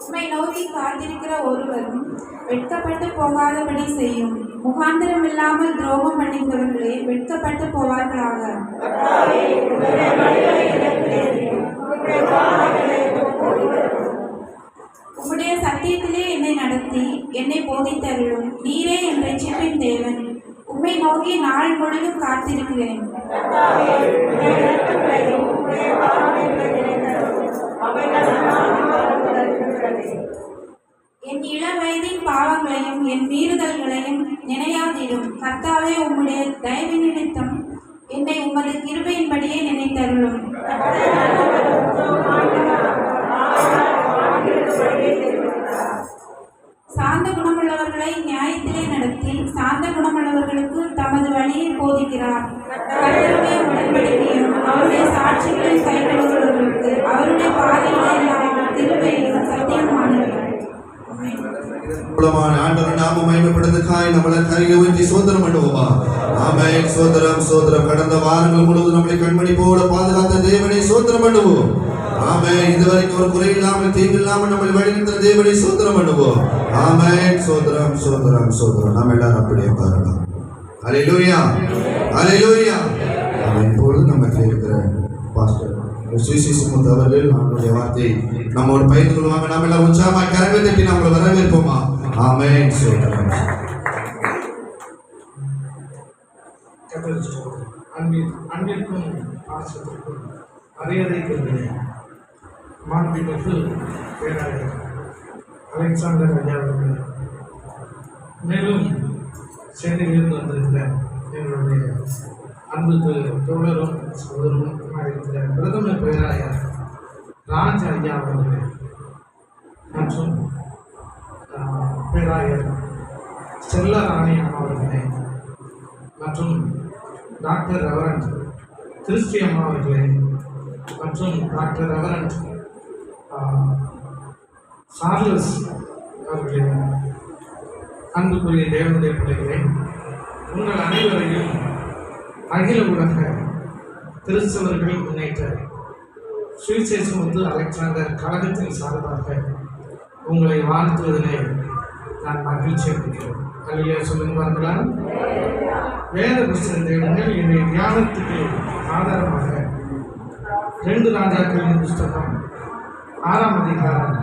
உம்மை நோக்கி காத்திருக்கிற ஒருவரும் வெட்கப்பட்டு போகாதபடி செய்யும். முகாந்திரம் இல்லாமல் துரோகம் பண்ணுகிறவர்களே வெட்கப்பட்டு போவார்களாக. உம்முடைய சத்தியத்திலே என்னை நடத்தி என்னை போதித்தருளும். நீரே என் ரட்சிப்பின் தேவன். உம்மை நோக்கி நாள் முழுதும் காத்திருக்கிறேன். என் இளவயதின் பாவங்களையும் என் மீறுதல்களையும் நினையாதிரும். கர்த்தாவே, உம்முடைய தயவு நிமித்தம் என்னை உமது கிருபையின்படியே நினைத்தருளும். சாந்த குணமுள்ளவர்களை நியாயத்திலே நடத்தி சாந்த குணமுள்ளவர்களுக்கு தமது வழியை போதிக்கிறார். கர்த்தருடைய உடன்படிக்கையும் அவருடைய சாட்சிகளையும் கைவிடுகிறவர்களுக்கு அவருடைய பாதைகளெல்லாம் கிருபையும் சத்தியமானவர்கள். ஆண்டவர் நாம மகிமைப்படுவதற்காய் நம்மளை கரையை ஊற்றி சோதனம் பண்ணுவோமா? ஆமென். சோதரம் சோதரம். கடந்த வாரங்கள் முழுவதும் நம்மளை கண்மணி போல பாதுகாத்த தேவனை சோதனம் பண்ணுவோம். ஆமென். இதுவரைக்கும் ஒரு குறை இல்லாமல் தீங்கு இல்லாமல் நம்மளை வழிநடத்துகிற தேவனை சோதனம் பண்ணுவோம். ஆமென். சோதரம் சோதரம் சோதரம். நாம் எல்லாரும் அப்படியே பாருங்க. அல்லேலூயா, அல்லேலூயா. இப்பொழுது நமக்கு இருக்கிற பாஸ்டர் சுவிசேஷம் அவர்கள் நம்முடைய வார்த்தை நம்மோடு பகிர்ந்து கொள்வாங்க. நாம் எல்லாம் உற்சாகமாக கரங்களை தட்டி நம்மளை வரவேற்போமா? ஆமென். சோதரம். அன்பிற்கும் ஆசத்திற்கும் மரியாதைக்கு மாண்புமிகு பேராயர் அலெக்சாண்டர் ஐயா அவர்கள், மேலும் சென்னையிலிருந்து வந்திருக்கிற எங்களுடைய அன்பு தோழரும் சகோதரரும் இருக்கிற பிரதமர் பேராயர் ராஜ் ஐயா அவர்கள் மற்றும் பேராயர் செல்லராணி அம்மா அவர்களே மற்றும் டாக்டர் ரெவரண்ட் கிறிஸ்டி அம்மா அவர்களே மற்றும் டாக்டர் ரெவரண்ட் சார்லஸ் அவர்களே, அன்புக்குரிய தேவனுடைய பிள்ளைகளே, உங்கள் அனைவரையும் அகில உலக கிறிஸ்தவர்கள் முன்னேற்ற சுவிசேஷம் அலெக்சாண்டர் கழகத்தின் சார்பாக உங்களை வாழ்த்துவதிலே நான் மகிழ்ச்சி அடைகிறேன். அல்லேலூயா சொல்லுங்க பாருங்களா. வேத புஸ்தகத்தை எடுங்கள். என்னுடைய தியானத்துக்கு ஆதாரமாக 2 ராஜாக்களின் புஸ்தகம் 6ஆம் அதிகாரம்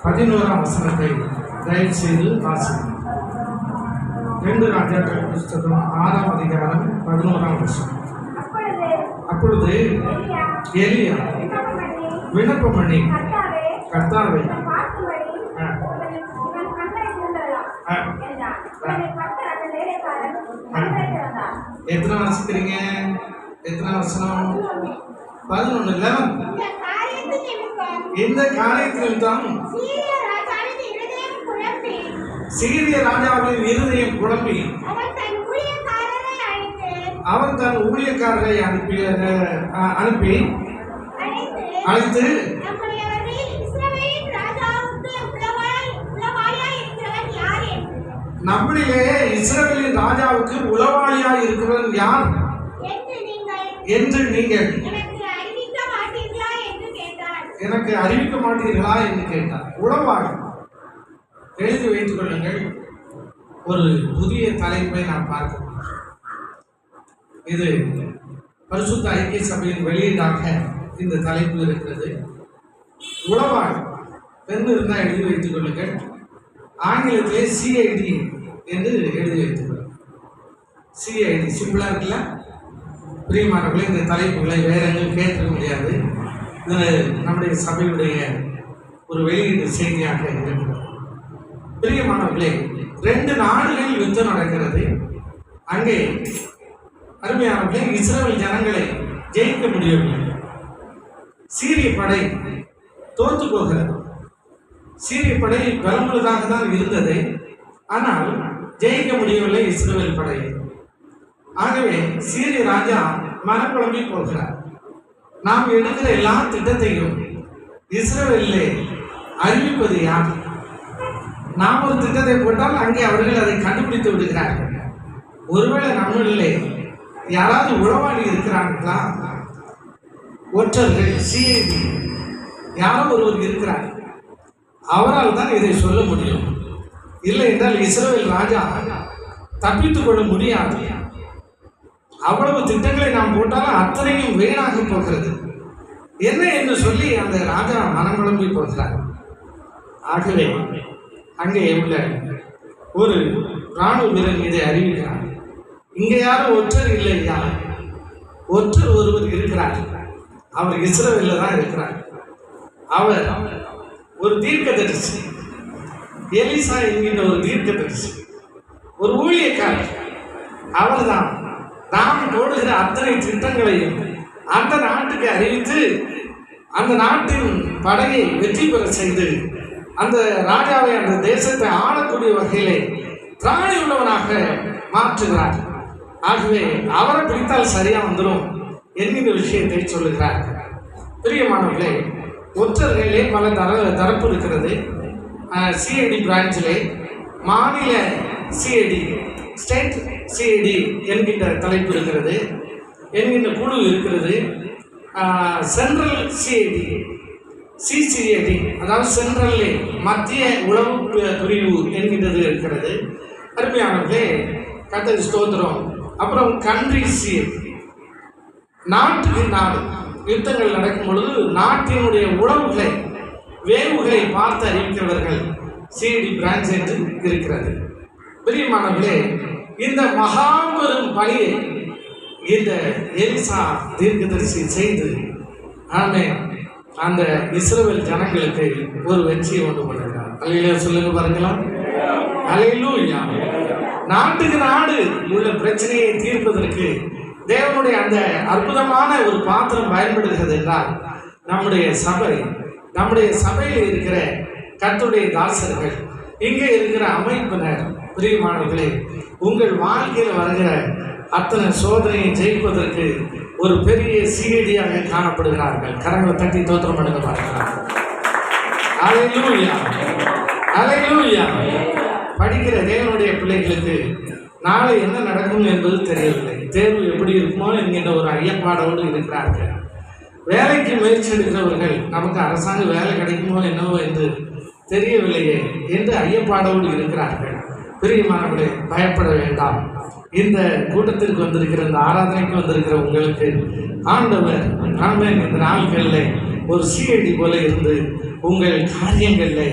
11ஆம் வசனத்தை தயவு செய்து வாசிக்கும். 2 ராஜாக்கள் புஸ்தகம் 6ஆம் அதிகாரம் 11ஆம் வசனம். அப்பொழுது எலியா விண்ணப்பம் பண்ணி, கர்த்தாவே, எத்தனை வாசிக்கிறீங்க? எத்தனை வசனம்? 11. 11. இந்த காரியத்தில் தான் சீரிய ராஜாவின் இருதயம் குழம்பி அவன் தன் ஊழியக்காரரை அனுப்பி அழைத்து, நம்மளிலே இஸ்ரவேலின் ராஜாவுக்கு உளவாளியாய் இருக்கிறவன் யார் என்று நீங்கள் எனக்கு அறிவிக்க மாட்டீர்களா என்று கேட்டார். உளவாளி. எழுதி வைத்துக் கொள்ளுங்கள். ஒரு புதிய தலைப்பை நாம் பார்க்கிறோம். இது பரிசுத்த ஐக்கிய சபையின் வெளியீடாக இந்த தலைப்பு இருக்கிறது. உளவாளி. பெண் இருந்தால் எழுதி வைத்துக் கொள்ளுங்கள். ஆங்கிலத்திலே சிஐடி என்று எழுதி வைத்துக் கொள்ளுங்கள். சிஐடி சிம்பிளா இருக்குல்ல? பிரியமானவர்களே, இந்த தலைப்புகளை வேற எங்கும் கேட்க முடியாது. இது நம்முடைய சபையுடைய ஒரு வெளியீடு செய்தியாக இருக்கிறது. பிரியமானவர்களே, 2 நாடுகளில் யுத்தம் நடக்கிறது. அங்கே அருமையானவர்களே, இஸ்ரவேல் ஜனங்களை ஜெயிக்க முடியவில்லை. சீரிய படை தோற்று போகிறது. சீரிய படை பலமுள்ளதாக தான் இருந்தது, ஆனால் ஜெயிக்க முடியவில்லை இஸ்ரவேல் படை. ஆகவே சீரிய ராஜா மனக்குழம்பி போகிறார். நாம் எடுக்கிற எல்லா திட்டத்தையும் இஸ்ரவேலிலே அறிவிப்பது யார்? நாம் ஒரு திட்டத்தை போட்டால் அங்கே அவர்கள் அதை கண்டுபிடித்து விடுகிறார்கள். ஒருவேளை நம்மளிலே யாராவது உளவாளி இருக்கிறாங்களா? ஒற்றர்கள், சிஐடி, யாரோ ஒருவர் இருக்கிறார். அவரால் தான் இதை சொல்ல முடியும். இல்லை என்றால் இஸ்ரவேல் ராஜா தப்பித்துக் கொள்ள முடியாது. அவ்வளவு திட்டங்களை நாம் போட்டாலும் அத்தனையும் வீணாக போகிறது. என்ன என்று சொல்லி அந்த ராஜா மனம் குழம்பி போகிறார். ஆகவே அங்கே உள்ள ஒரு ராணுவ வீரன் இதை அறிவிக்கிறார். இங்கே யாரும் ஒற்றர் இல்லையா? ஒற்றர் ஒருவர் இருக்கிறார். அவர் இஸ்ரவேல்ல தான் இருக்கிறார். அவர் ஒரு தீர்க்கதரிசி, எலிசா என்கின்ற ஒரு தீர்க்கதரிசி, ஒரு ஊழியக்காரர். அவர்தான் நாம் போடுகிற அத்தனை திட்டங்களையும் அந்த நாட்டுக்கு அறிவித்து அந்த நாட்டின் படையை வெற்றி பெற செய்து அந்த ராஜாவை அந்த தேசத்தை ஆளக்கூடிய வகையிலே திராணி உள்ளவனாக மாற்றுகிறார். ஆகவே அவரை பிடித்தால் சரியா வந்துடும் என்கிற விஷயத்தை சொல்லுகிறார். பிரியமானவர்களே, ஒற்றர்களே பல தரப்பு இருக்கிறது. சிஐடி பிரான்ச்சிலே மாநில சிஐடி, ஸ்டேட் சிஐடி என்கின்ற தலைப்பு இருக்கிறது, என்கின்ற குழு இருக்கிறது. சென்ட்ரல் சிஐடி, சிசிஐடி, அதாவது சென்ட்ரல் மத்திய உளவு பிரிவு என்கின்றது இருக்கிறது. அருமையானவர்களே, கர்த்தருக்கு ஸ்தோத்திரம். அப்புறம் கண்ட்ரி சிஐடி, நாட்டுக்கு நாடு யுத்தங்கள் நடக்கும் பொழுது நாட்டினுடைய உளவுகளை வேவுகளை பார்த்து அறிவிக்கிறவர்கள் சிஐடி பிரான்ச் என்று இருக்கிறது. பிரியமானவர்களே, இந்த மகாபெரும் பணியை இந்த எலிசா தீர்க்கதரிசி செய்து அந்த இஸ்ரவேல் ஜனங்களுக்கு ஒரு வெற்றியை உண்டு பண்ணுகிறார். அல்லேலூயா சொல்லுங்க பாருங்களா. அல்லேலூயா. நாட்டுக்கு நாடு உள்ள பிரச்சனையை தீர்ப்பதற்கு தேவனுடைய அந்த அற்புதமான ஒரு பாத்திரம் பயன்படுகிறது என்றால் நம்முடைய சபை, நம்முடைய சபையில் இருக்கிற கர்த்தருடைய தாசர்கள், இங்கே இருக்கிற அமைப்பினர். பிரியமானவர்களே, உங்கள் வாழ்க்கையில் வருகிற அத்தனை சோதனையை ஜெயிப்பதற்கு ஒரு பெரிய சிஐடியாக காணப்படுகிறார்கள். கரங்களை தட்டி தோத்திரம் பண்ணுங்க பார்க்கலாம். அல்லேலூயா, அல்லேலூயா. படிக்கிற தேவனுடைய பிள்ளைகளுக்கு நாளை என்ன நடக்கும் என்பது தெரியவில்லை. தேர்வு எப்படி இருக்குமோ என்கின்ற ஒரு ஐயப்பாடோடு இருக்கிறார்கள். வேலைக்கு முயற்சி எடுக்கிறவர்கள் நமக்கு அரசாங்க வேலை கிடைக்குமோ என்னவோ என்று தெரியவில்லையே என்று ஐயப்பாடோடு இருக்கிறார்கள். பிரியமானவர்களே, பயப்பட வேண்டாம். இந்த கூட்டத்திற்கு வந்திருக்கிற, இந்த ஆராதனைக்கு வந்திருக்கிற உங்களுக்கு ஆண்டவர் இந்த நாட்களில் ஒரு சிஐடி போல இருந்து உங்கள் காரியங்களில்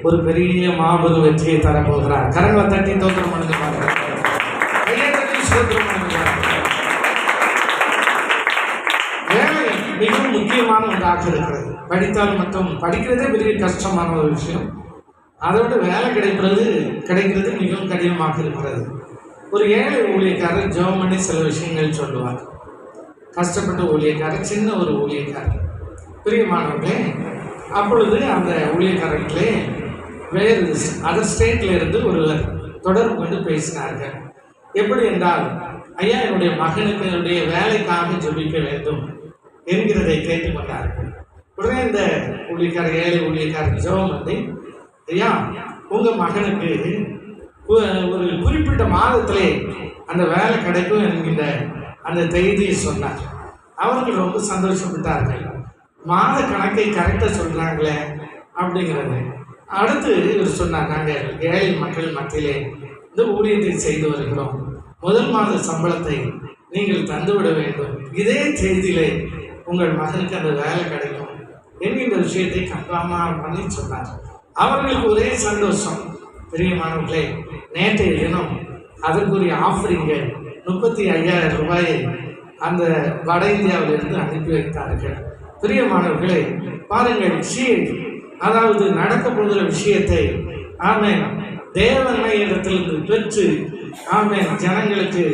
ஒரு பெரிய மாபெரும் வெற்றியை தரப்போகிறார். கரங்களை தட்டி தோத்திரம் பண்ணுங்க பாருங்க. வேலை மிகவும் முக்கியமான ஒன்றாக இருக்கிறது. படித்தால் மட்டும் படிக்கிறதே பெரிய கஷ்டமான ஒரு விஷயம். அதோட வேலை கிடைக்கிறது மிகவும் கடினமாக இருக்கிறது. ஒரு ஏழை ஊழியக்காரர் ஜெபம் பண்ணி சில விஷயங்கள் சொல்லுவார். கஷ்டப்பட்ட ஊழியக்காரர், சின்ன ஒரு ஊழியக்காரர். பிரியமானவர்களே, அப்பொழுது அந்த ஊழியக்காரர்களே வேறு அதர் ஸ்டேட்டில் இருந்து ஒருவர் தொடர்பு கொண்டு பேசினார்கள். எப்படி என்றால், ஐயா, என்னுடைய மகனுக்கு என்னுடைய வேலைக்காக ஜெபிக்க வேண்டும் என்கிறதை கேட்டுக்கொண்டார்கள். உடனே இந்த ஊழியக்காரர், ஏழை ஊழியக்காரர் ஜெபம் பண்ணி, ஐயா, உங்கள் மகனுக்கு ஒரு குறிப்பிட்ட மாதத்திலே அந்த வேலை கிடைக்கும் என்கின்ற அந்த செய்தியை சொன்னார். அவர்கள் ரொம்ப சந்தோஷப்பட்டார்கள். மாத கணக்கை கரெக்டாக சொல்கிறாங்களே அப்படிங்கிறது. அடுத்து இவர் சொன்னார், நாங்கள் ஏழை மக்கள் மத்தியிலே இந்த ஊழியத்தை செய்து வருகிறோம். முதல் மாத சம்பளத்தை நீங்கள் தந்துவிட வேண்டும். இதே செய்தியிலே உங்கள் மகனுக்கு அந்த வேலை கிடைக்கும் என்கின்ற விஷயத்தை கன்ஃபார்மாக பண்ணி சொன்னார். அவர்களுக்கு ஒரே சந்தோஷம். பிரியமானவர்களே, நேற்றைய தினம் அதற்குரிய ஆஃபரிங்க 35,000 ரூபாயை அந்த வட இந்தியாவிலிருந்து அனுப்பி வைத்தார்கள். பிரியமானவர்களே, பாருங்கள், சிஐடி, அதாவது நடக்க போகிற விஷயத்தை தேவனை இடத்திலிருந்து பெற்று ஜனங்களுக்கு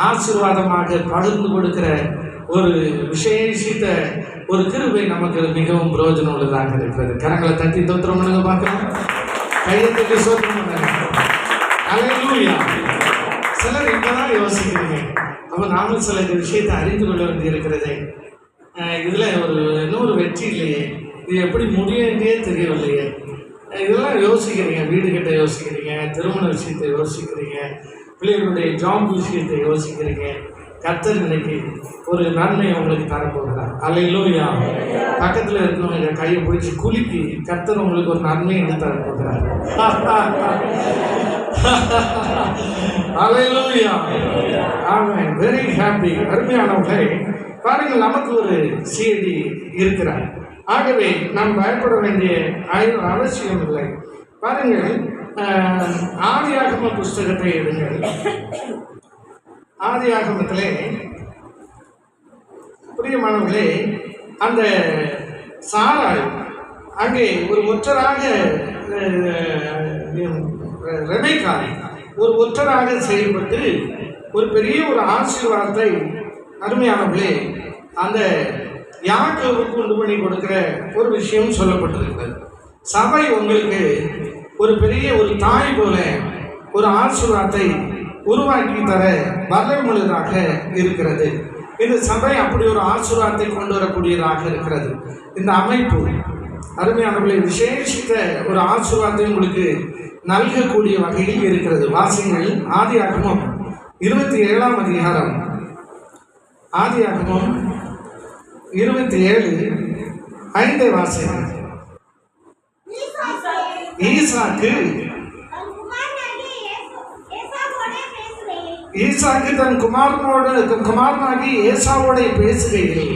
ஆசீர்வாதமாக பகிர்ந்து கொடுக்கிற ஒரு விசேஷித்த ஒரு கிருபை நமக்கு மிகவும் பிரயோஜனம் உள்ளதாக இருக்கிறது. கரங்களை தட்டி தோத்திரம் பண்ணுங்க பார்க்கலாம். கையை தட்டி சோத்திரம் பண்ணுங்க. அல்லேலூயா. சிலர் இப்பதான் யோசிக்கிறீங்க, அப்போ நாமும் சில விஷயத்தை அறிந்து கொள்ள வேண்டி இருக்கிறதே. இதில் இன்னொரு வெற்றி இல்லையே, இது எப்படி முடியுன்றே தெரியவில்லையே. இதெல்லாம் யோசிக்கிறீங்க. வீடு கட்ட யோசிக்கிறீங்க, திருமண விஷயத்தை யோசிக்கிறீங்க, பிள்ளைகளுடைய ஜாப் விஷயத்தை யோசிக்கிறீங்க, கர்த்தர் இன்னைக்கு ஒரு நன்மை உங்களுக்கு தரப்போகிறார். அல்லேலூயா. பக்கத்தில் இருக்கிறவங்க கையை பிடிச்சி குலுக்கி கர்த்தர் உங்களுக்கு ஒரு நன்மை என்று தரப்போகிறார். அல்லேலூயா. ஆமென். Very happy. அருமையானவர்களே, பாருங்கள், நமக்கு ஒரு செய்தி இருக்கிறார். ஆகவே நாம் பயப்பட வேண்டிய அவசியம் இல்லை. பாருங்கள், ஆதியாகம புஸ்தகத்தை எடுங்கள். ஆதியாகமத்திலே பிரியமானவர்களே, அந்த சாராள் அங்கே ஒரு ஒற்றராக ரெபெக்கா ஒரு ஒற்றராக செயல்பட்டு ஒரு பெரிய ஒரு ஆசீர்வாதத்தை அருமையானவர்களே அந்த யாக்கோபுக்கு உண்டு பண்ணி கொடுக்கிற ஒரு விஷயம் சொல்லப்பட்டிருக்கிறது. சபை உங்களுக்கு ஒரு பெரிய ஒரு தாய் போல ஒரு ஆசீர்வாதத்தை உருவாக்கி தர வல்லமையுள்ளதாக இருக்கிறது. இந்த சபை அப்படி ஒரு ஆசீர்வாதத்தை கொண்டு வரக்கூடியதாக இருக்கிறது. இந்த அமைப்பு அருமையானவர்களை விசேஷித்த ஒரு ஆசீர்வாதத்தை உங்களுக்கு நல்கக்கூடிய வகையில் இருக்கிறது. வாசிங்கள் ஆதியாகமம் 27ஆம் அதிகாரம். ஆதியாகமம் 27:5 வாசிங்கள். ஈசாக்கு தன் குமாரனாகி ஏசாவோட பேசுகையில்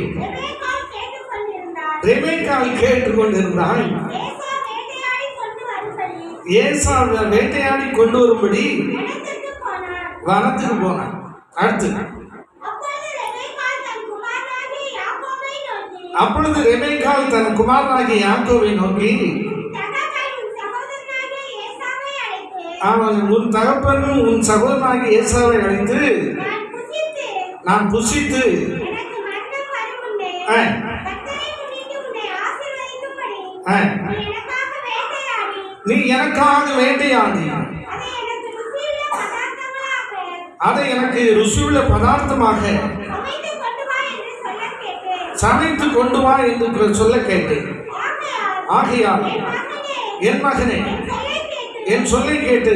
ரெபெக்காள் கேட்டுக்கொண்டிருந்தாள். ஏசா வேட்டையாடி கொண்டு வரும்படி வனத்துக்கு போனான். அடுத்து அப்பொழுது ரெபெக்காள் தன் குமாரனாகி யாக்கோவை நோக்கி, அவன் உன் தகப்பனும் உன் சகோதரனாகி ஏசாவை அழைத்து நான் புசித்து நீ எனக்காக வேட்டையாடி அதை எனக்கு ருசியுள்ள பதார்த்தமாக சமைத்து கொண்டு வா என்று சொல்ல கேட்டேன். ஆகையால் என் மகனே, என் சொல்லை கேட்டு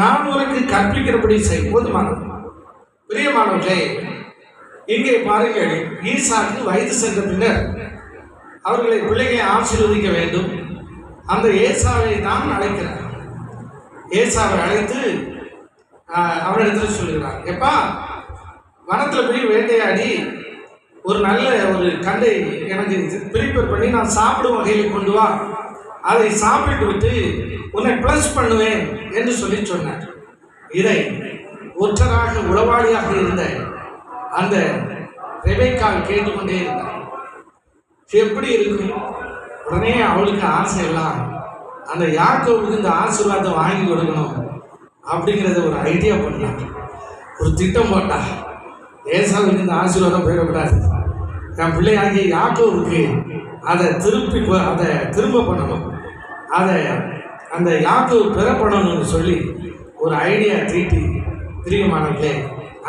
நான் உனக்கு கற்பிக்கிறபடி செய். போதுமானது. பிரியமானவர்களே, இங்கே பாருங்கள், ஈசாக்கு வயது சென்ற பின்னர் அவர்களை பிள்ளைகளை ஆசீர்வதிக்க வேண்டும். அந்த ஏசாவை தான் அழைக்கிறார். ஏசாவை அழைத்து அவரிடத்துல சொல்லுகிறார், எப்பா வனத்தில் போய் வேட்டையாடி ஒரு நல்ல ஒரு கண்டை எனக்கு ப்ரிப்பேர் பண்ணி நான் சாப்பிடும் வகையில் கொண்டு வா, அதை சாப்பிட்டு விட்டு உன்னை ப்ளஸ் பண்ணுவேன் என்று சொல்லி சொன்னார். இதை ஒற்றராக உளவாளியாக இருந்த அந்த ரெபெக்காள் கேட்டுக்கொண்டே இருந்தார். எப்படி இருக்கும்? உடனே அவளுக்கு ஆசை எல்லாம் அந்த யாக்கோபுக்கு இந்த ஆசீர்வாதம் வாங்கி கொடுக்கணும் அப்படிங்கிறத ஒரு ஐடியா பண்ணாங்க. ஒரு திட்டம் போட்டா, ஏசாவுக்கு இந்த ஆசீர்வாதம் போயிடக்கூடாது, என் பிள்ளையாகிய யாக்கோபுக்கு அதை திரும்ப பண்ணணும், அதை அந்த யாக்கோபு பெறப்படணும்னு சொல்லி ஒரு ஐடியா தீட்டி, பிரியமானவர்களே,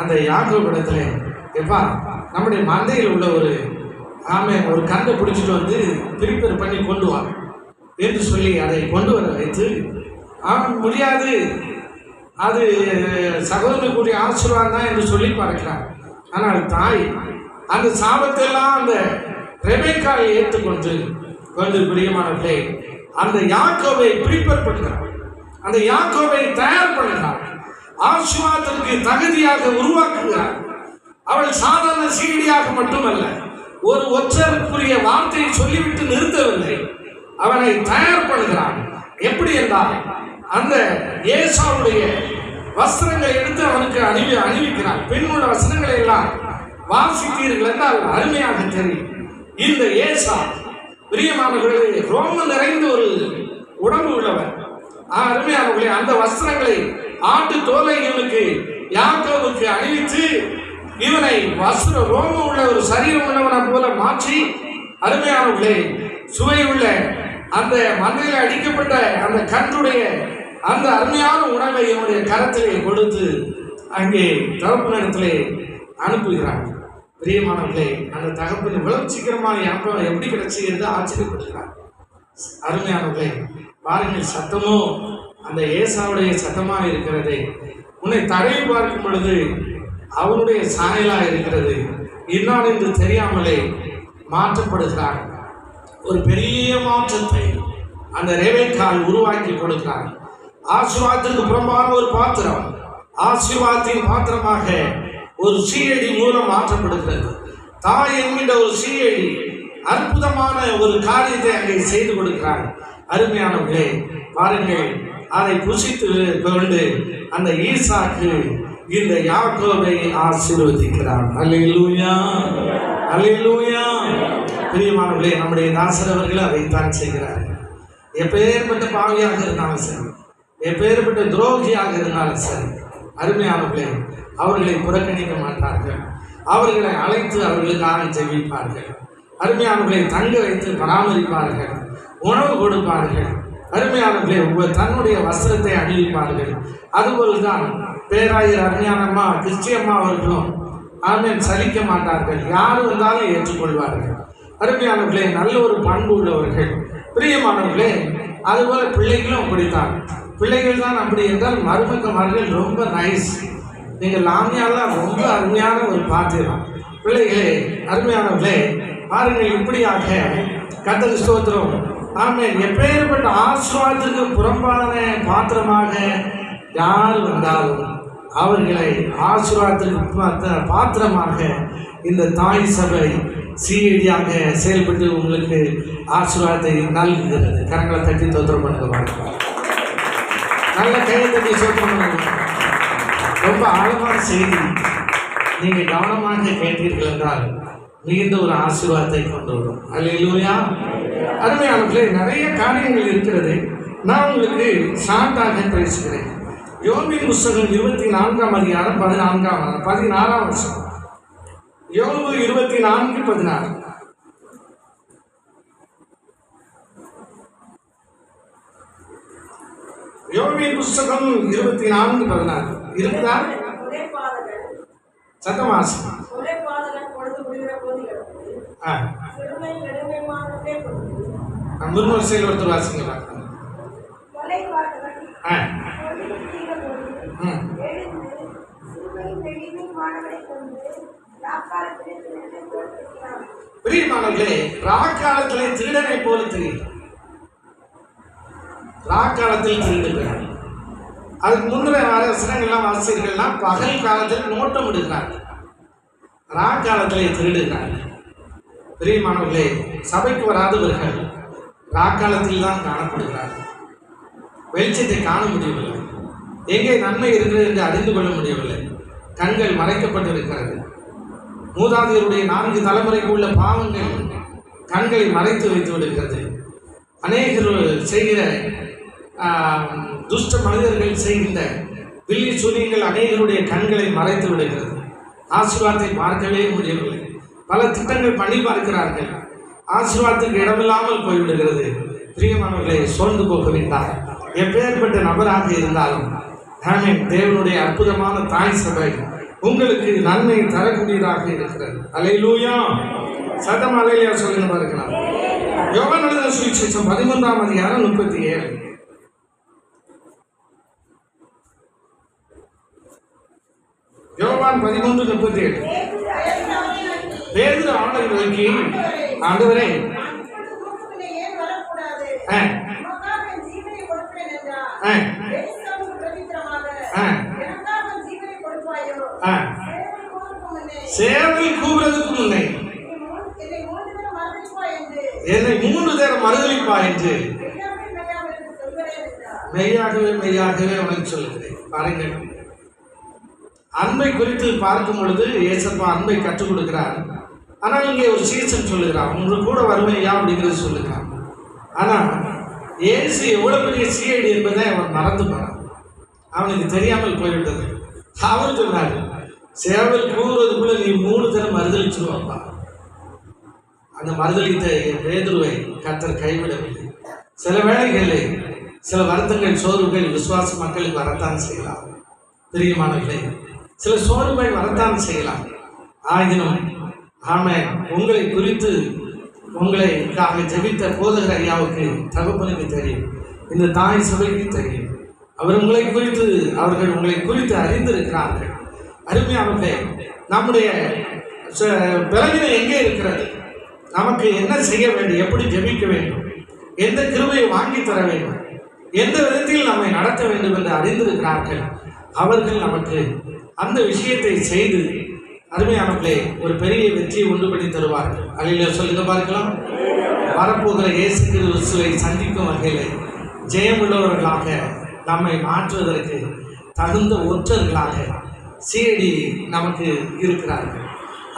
அந்த யாக்கோபு இடத்துல, எப்பா நம்முடைய மந்தையில் உள்ள ஒரு கண்டை பிடிச்சிட்டு வந்து ப்ரிப்பேர் பண்ணி கொண்டு வா என்று சொல்லி அதை கொண்டு வர வைத்து, அவன் முடியாது, அது சகோதரனுக்குரிய ஆசீர்வாதம் தான் என்று சொல்லி பார்க்கிறான். ஆனால் தாய் அந்த சாபத்தெல்லாம் அந்த ரெபெக்காளை ஏற்றுக்கொண்டு பிரியமானவர்களே அந்த யாக்கோபை ப்ரிப்பேர் பண்ணுகிறார், அந்த யாக்கோபை தயார் பண்ணுகிறார், ஆசீர்வாதத்திற்கு தகுதியாக உருவாக்குகிறார். அவள் சாதாரண சீடியாக மட்டுமல்ல, ஒரு ஒற்றருக்குரிய வார்த்தையை சொல்லிவிட்டு நிறுத்தவில்லை, அவனை தயார் பண்ணுகிறான். எப்படி என்றால் அந்த ஏசாவுடைய வஸ்திரங்களை எடுத்து அவனுக்கு அணிவிக்கிறான். பெண்ணுள்ள வஸ்திரங்களை எல்லாம் வாசித்தீர்கள் என்றால் அருமையாக தெரியும். இந்த ஏசா பிரியமானவர்களே ரோம நிறைந்த ஒரு உடம்பு உள்ளவர். அருமையானவர்களே அந்த வஸ்திரங்களை ஆட்டு தோலை இவனுக்கு யாக்கோபுக்கு அணிவித்து இவனை ரோமம் உள்ள ஒரு சரீரம் உள்ளவனை போல மாற்றி, அருமையானவர்களே சுவையுள்ள அந்த மண்ணில் அடிக்கப்பட்ட அந்த கன்றுடைய அந்த அருமையான உணவை இவனுடைய கரத்திலே கொடுத்து அங்கே தகப்பனிடத்திலே அனுப்புகிறார். பிரியமானவர்களே அந்த தகப்பன் இவ்வளவு சீக்கிரமாக ஞாபகம் எப்படி கிடைச்சி என்று ஆச்சரியப்படுகிறார். அருமையானவர்களே பாருங்கள், சத்தமோ அந்த ஏசாவுடைய சத்தமாக இருக்கிறதே. உன்னை தடவி பார்க்கும் பொழுது அவனுடைய சாயலாக இருக்கிறது. இன்னான் என்று தெரியாமலே மாற்றப்படுகிறார். ஒரு பெரிய மாற்றத்தை அந்த ரெபெக்காள் உருவாக்கி கொடுக்கிறார். ஆசீர்வாதத்திற்கு புறம்பான ஒரு பாத்திரம் ஆசீர்வாதத்தின் பாத்திரமாக ஒரு சீயடி மூலம் மாற்றப்படுகிறது. தாய் என்கின்ற ஒரு சீயடி அற்புதமான ஒரு காரியத்தை அங்கே செய்து கொடுக்கிறார். அருமையானவர்களே, பாருங்கள், அதை புசித்து கொண்டு அந்த ஈசாக்கு இந்த யாக்கோபை ஆசீர்வதிக்கிறார். அல்லேலூயா, அல்லேலூயா. பிரியமானவர்களே, நம்முடைய தாசர் அவர்கள் அதைத்தான் செய்கிறார்கள். எப்பேற்பட்ட பாவியாக இருந்தாலும் சரி, எப்பேற்பட்ட துரோகியாக இருந்தாலும் சரி, அருமையானவர்களே, அவர்களை புறக்கணிக்க மாட்டார்கள். அவர்களை அழைத்து அவர்களுக்காக ஜெபிப்பார்கள். அருமையானவர்களை தங்க வைத்து பராமரிப்பார்கள், உணவு கொடுப்பார்கள். அருமையானவர்களே, தன்னுடைய வஸ்திரத்தை அணிவிப்பார்கள். அதுபோல்தான் பேராயர் அருமையானம்மா கிறிஸ்டியம்மா அவர்களும் ஆமென் சலிக்க மாட்டார்கள். யார் வந்தாலும் ஏற்றுக்கொள்வார்கள். அருமையானவர்களே, நல்ல ஒரு பண்பு உள்ளவர்கள். பிரியமானவர்களே, அதுபோல பிள்ளைகளும் அப்படித்தான். பிள்ளைகள் தான் அப்படி என்றால் மருமக்கமார்கள் ரொம்ப நைஸ். நீங்கள் லாமியாலாம் ரொம்ப அருமையான ஒரு பாத்திரம். பிள்ளைகளே, அருமையானவர்களே, பாருங்கள், இப்படியாக கர்த்தருக்கு ஸ்தோத்திரம். ஆமென். எப்பேற்பட்ட ஆசீர்வாதத்திற்கு புறம்பான பாத்திரமாக யார் வந்தாலும் அவர்களை ஆசீர்வாதத்திற்கு பாத்திரமாக இந்த தாய் சபை சீடியாக செயல்பட்டு உங்களுக்கு ஆசீர்வாதத்தை நல்குகிறது. கரங்களை தட்டி தோத்திரம் பண்ணுங்க. நல்ல கையை தட்டி சோத்திரம் பண்ணுங்க. ரொம்ப ஆழமான செய்தி. நீங்கள் கவனமாக கேட்டீர்கள் என்றால் மிகுந்த ஒரு ஆசீர்வாதத்தை கொண்டு வரும். அல்லேலூயா. அருமையானவர்களே, நிறைய காரியங்கள் இருக்கிறது. நான் உங்களுக்கு ஷார்ட்டாக பேசுகிறேன். யோபின் புஸ்தகம் 24ஆம் அதிகாரம் 14ஆம் வருஷம். யோபு 24:16. யோபின் புஸ்தகம் 24:16 இருக்குதா? சத்தமாசம். முன்வரிசையில் ஒருத்தர் வாசிங்களா? பிரியமானவர்களே, ராக்காலத்திலே திருடனை போல தெரியும். ராக்காலத்தில் திருடுகிறார். அதுக்கு முந்தைய வசனங்கள்லாம் வாசிச்சீர்கள்னா பகல் காலத்தில் நோட்டம் விடுகிறார், ராக்காலத்திலே திருடுகிறார். பிரியமானவர்களே, சபைக்கு வராதவர்கள் ராக்காலத்தில் தான் காணப்படுகிறார்கள். வெளிச்சத்தை காண முடியவில்லை. எங்கே நன்மை இருக்கிறது என்று அறிந்து கொள்ள முடியவில்லை. கண்கள் மறைக்கப்பட்டிருக்கிறது. மூதாதையருடைய 4 தலைமுறைக்கு உள்ள பாவங்கள் கண்களை மறைத்து வைத்து விடுகிறது. அநேகர் செய்கிற துஷ்ட மனிதர்கள் செய்கின்ற வில்லி சூரியங்கள் அநேகருடைய கண்களை மறைத்து விடுகிறது. ஆசீர்வாதத்தை பார்க்கவே முடியவில்லை. பல திட்டங்கள் பண்ணி பார்க்கிறார்கள். ஆசீர்வாதத்துக்கு இடமில்லாமல் போய்விடுகிறது. பிரியமானவர்களை, சோர்ந்து போக வேண்டாம். எப்பேற்பட்ட நபராக இருந்தாலும் தேவனுடைய அற்புதமான தாய் சபை உங்களுக்கு நன்மை தரக்கூடியதாக இருக்கிறது. அல்லேலூயா. சத்தம் அல்லேலூயா சொல்லுங்க பார்க்கலாம். யோவான் எழுதின சுவிசேஷம் 13ஆம் அதிகாரம் 37. யோவான் 13:37. பேதுரு ஆண்டவரை நோக்கி, ஆண்டவரே, சேவல் கூவுறதுக்கு முன்னே என்னை 3 தடவை மறுதலிப்பா என்று மெய்யாகவே மெய்யாகவே உனக்கு சொல்லுகிறேன். பாருங்கள், அன்பை குறித்து பார்க்கும் பொழுது ஏசப்பா அன்பை கற்றுக் கொடுக்கிறார். ஆனால் இங்கே ஒரு சீசன் சொல்லுகிறான், உங்களுக்கு கூட வருமையா அப்படிங்கிறது சொல்லுகிறான். ஆனால் ஏசு எவ்வளவு பெரிய சிஐடி என்பதை அவன் மறந்து போனான். அவனுக்கு தெரியாமல் போய்விட்டது. அவர் சொன்னார், சேவல் கூறுவதுக்குள்ள நீ 3 தடவை மறுதளிச்சுருவாப்பா. அந்த மறுதளித்த பேதுருவை கர்த்தர் கைவிடவில்லை. சில வேளைகளில் சில வருத்தங்கள், சோர்வுகள் விசுவாச மக்களுக்கு வரத்தான் செய்யலாம். பிரியமானவர்களே, சில சோர்வுகள் வரத்தான் செய்யலாம். ஆயினும் ஆமென், உங்களை குறித்து உங்களுக்காக ஜெபித்த போதகர் ஐயாவுக்கு, தகப்பனுக்கு தெரியும், இந்த தாய் சபைக்கு தெரியும். அவர்கள் உங்களை குறித்து அறிந்திருக்கிறார்கள். அருமையானவர்களே, நம்முடைய பலவீனம் எங்கே இருக்கிறது, நமக்கு என்ன செய்ய வேண்டும், எப்படி ஜெபிக்க வேண்டும், எந்த கிருபையை வாங்கி தர வேண்டும், எந்த விதத்தில் நம்மை நடத்த வேண்டும் என்று அறிந்திருக்கிறார்கள். அவர்கள் நமக்கு அந்த விஷயத்தை செய்து அருமையானவர்களே ஒரு பெரிய வெற்றியை உண்டு பண்ணி தருவார்கள். அல்லேலூயா சொல்லுங்க பார்க்கலாம். வரப்போகிற இயேசு கிறிஸ்துவை சந்திக்கும் வகையில் ஜெயமுள்ளவர்களாக நம்மை மாற்றுவதற்கு தகுந்த ஒற்றர்களாக சிஐடி நமக்கு இருக்கிறார்கள்.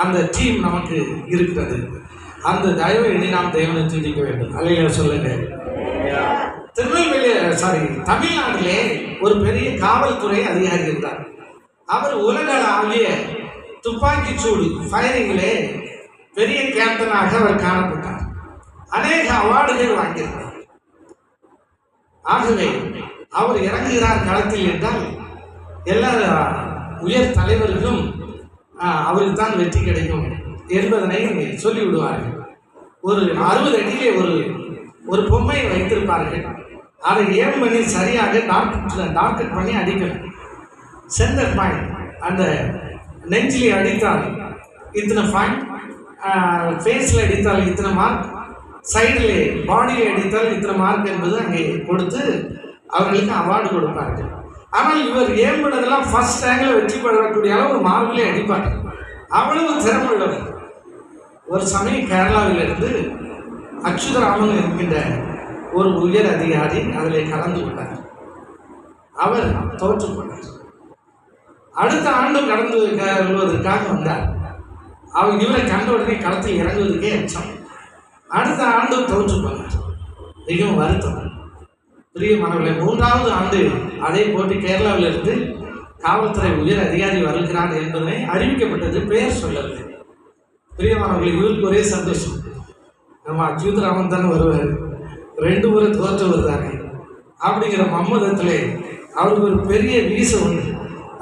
அந்த டீம் நமக்கு இருக்கிறது. அந்த தயவை எண்ணி நாம் தேவனை துதிக்க வேண்டும். அல்லேலூயா சொல்லுங்க. தமிழ்நாட்டிலே ஒரு பெரிய காவல்துறை அதிகாரி இருந்தார். அவர் உலகளாவிய துப்பாக்கி சூடு ஃபயரிங்கிலே பெரிய கேப்டனாக அவர் காணப்பட்டார். அநேக அவார்டுகள் வாங்கியிருந்தார். ஆகவே அவர் இறங்குகிறார் களத்தில் என்றால் எல்லா உயர் தலைவர்களும் அவருக்கு தான் வெற்றி கிடைக்கும் என்பதனை சொல்லிவிடுவார்கள். ஒரு 60 அடியிலே ஒரு பொம்மையை வைத்திருப்பார்கள். அதை ஏம் பண்ணி சரியாக டார்கெட் பண்ணி அடிக்கணும். சென்டர் பாயிண்ட், அந்த நெஞ்சிலே அடித்தால் இத்தனை பாயிண்ட், ஃபேஸில் அடித்தால் இத்தனை மார்க், சைடில் பாடியில் அடித்தால் இத்தனை மார்க் என்பது அங்கே கொடுத்து அவர்களுக்கு அவார்டு கொடுப்பார்கள். ஆனால் இவர் ஏம் பண்ணதெல்லாம் ஃபர்ஸ்ட் ரேங்கில் வெற்றி பெறக்கூடிய அளவு மார்க்கிலே அடிப்பார். அவ்வளவு திறமையுள்ளவர். ஒரு சமயம் கேரளாவிலிருந்து அச்சுதராமன் என்கின்ற ஒரு உயர் அதிகாரி அதில் கலந்து கொண்டார். அவர் தோற்று கொண்டார். அடுத்த ஆண்டு கடந்து கொள்வதற்காக வந்தார். அவர் இவரை கண்ட உடனே களத்தில் இறங்குவதற்கே அச்சம். அடுத்த ஆண்டு தோற்று போனார். மிகவும் வருத்தம். பிரியமானவர்களே, 3வது ஆண்டு அதே போட்டு கேரளாவிலிருந்து காவல்துறை உயர் அதிகாரி வருகிறார் என்பதை அறிவிக்கப்பட்டது. பெயர் சொல்லவில்லை. பிரியமானவர்களே, இவருக்கு ஒரே சந்தோஷம். நம்ம அச்சுதராமன் தானே வருவார், 2 முறை தோற்று வருதாங்க அப்படிங்கிற மம்மதத்திலே அவருக்கு ஒரு பெரிய வீச உண்டு.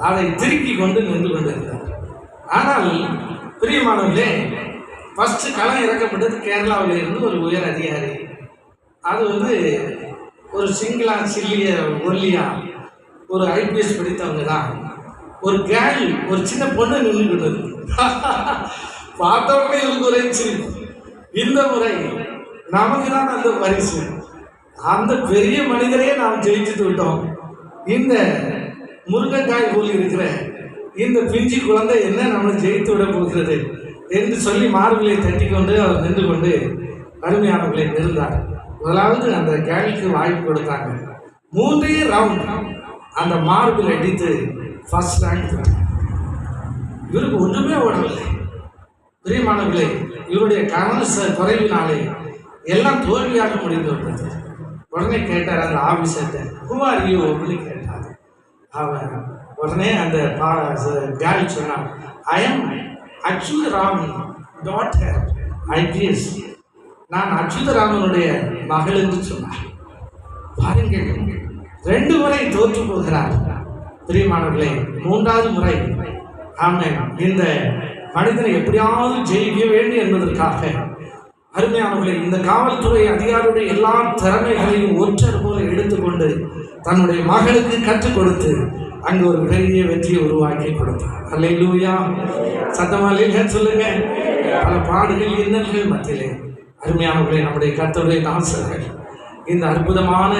அதை திருக்கி கொண்டு நின்று கொண்டிருந்தார். ஆனால் பிரியமானவர்களே, ஃபஸ்ட்டு களம் இறக்கப்பட்டது கேரளாவில் இருந்து ஒரு உயர் அதிகாரி. அது ஒரு சிங்கிளா சில்லிய ஒல்லியா ஒரு ஐபிஎஸ் படித்தவங்க தான். ஒரு கேர்ள், ஒரு சின்ன பொண்ணு நின்று கொண்டது. பார்த்தவங்களே இவருக்கு ஒரே சிரிப்பு. இந்த முறை நமக்கு தான் அந்த பரிசு. அந்த பெரிய மனிதரையே நாம் ஜெயிச்சுட்டு விட்டோம். இந்த முருங்கைக்காய் போல் இருக்கிற இந்த பிஞ்சி குழந்தை என்ன நம்மளை ஜெயித்து விட போகிறது என்று சொல்லி மார்பிலை தட்டி கொண்டு அவர் நின்று கொண்டு அருமையானவர்களை இருந்தார். முதலாவது அந்த கேளுக்கு வாய்ப்பு கொடுத்தாங்க. 3 ரவுண்ட் அந்த மார்பில் அடித்து ஃபர்ஸ்ட் ரேங்க். இவருக்கு ஒன்றுமே ஓடவில்லை. பிரியமானவர்களே, இவருடைய குறைவினாலே எல்லாம் தோல்வியாக முடிந்து விட்டது. உடனே கேட்டார் அந்த ஆஃபீஸர்கிட்ட, "ஹூ ஆர் யூ?" அப்படின்னு கேட்டார். அவன் உடனே அந்த கேர்ள் சொன்னான், "ஐ எம் அச்சுதராமன் டாட்டர் ஐபிஎஸ்." நான் அச்சுதராமனுடைய மகள் என்று சொன்னார். பாருங்கள், 2 முறை தோற்று போகிறார். பிரியமானவர்களே, 3வது முறை ஆமென் இந்த மனிதனை எப்படியாவது ஜெயிக்க வேண்டும் என்பதற்காக அருமையானவர்களே, இந்த காவல்துறை அதிகாரியுடைய எல்லா திறமைகளையும் ஒற்றர் போல எடுத்துக்கொண்டு தன்னுடைய மகளுக்கு கற்றுக் கொடுத்து அங்கு ஒரு பெரிய வெற்றியை உருவாக்கி கொடுத்தார். அல்லேலூயா. சத்தமாலே சொல்லுங்க. பல பாடுகள் இன்னல்கள் மத்தியிலே அருமையானவர்களே, நம்முடைய கர்த்தருடைய தாசர்கள் இந்த அற்புதமான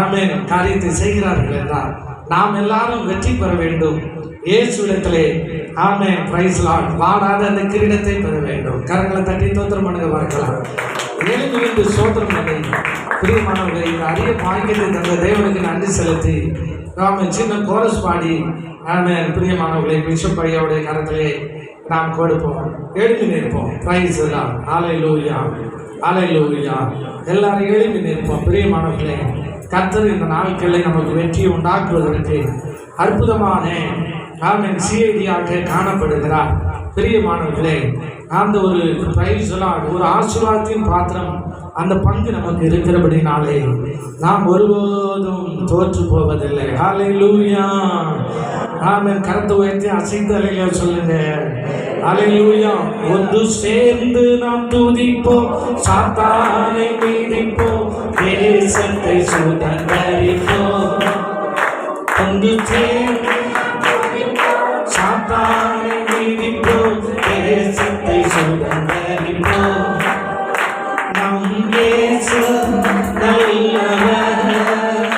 ஆமென் காரியத்தை செய்கிறார்கள் என்றால் நாம் எல்லாரும் வெற்றி பெற வேண்டும். இயேசுவிடத்திலே ஆமென் பிரைஸ் லார்ட் வாடாத அந்த கிரீடத்தை பெற வேண்டும். கரங்களை தட்டி தோத்திரம் பண்ணுங்க பார்க்கலாம். எழுந்து சோத்திரம் பண்ணுங்க. பிரியமானவர்களை, இந்த அரிய பாக்கியத்தை தந்த தேவனுக்கு நன்றி செலுத்தி ஆமென் சின்ன கோரஸ் பாடி ஆமென் பிரியமானவர்களை பிஷப் ஐயாவுடைய கரத்திலே நாம் கொடுப்போம். எழுப்பி நிற்போம். பிரைஸ் எல்லாம் ஹல்லேலூயா ஹல்லேலூயா. எல்லாரும் எழுப்பி நிற்போம். பிரியமானவர்களே, கர்த்தர் இந்த நாட்களில் நமக்கு வெற்றியை உண்டாக்குவதற்கு அற்புதமான ஆமென் சிஐடியாக காணப்படுகிறார். பிரியமானவர்களே, அந்த ஒரு பிரைஸ் எல்லாம் ஒரு ஆசீர்வாதத்தின் பாத்திரம் அந்த பங்கு நமக்கு இருக்கிறபடினாலே நாம் ஒருபோதும் தோற்று போவதில்லை. ஹல்லேலூயா ஆமென். கரத்தை உயர்த்தி அசைத்து அல்லேலூயா சொல்லுங்க. ஹல்லேலூயா. ஒன்று சேர்ந்து நாம் துதிப்போம், சாத்தானை மீதிப்போம், தேசத்தை சுதந்தரிப்போம். பங்கு சாத்தானை மீதிப்போம், தேசத்தை சுதந்தரிப்போம். நம் இயேசு நல்லவர்,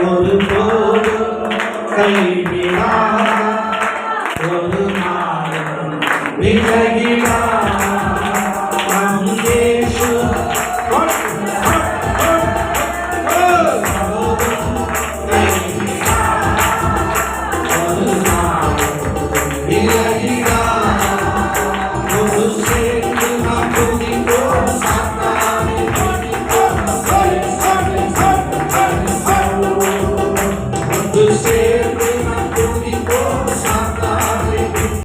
ஒருபோதும் கை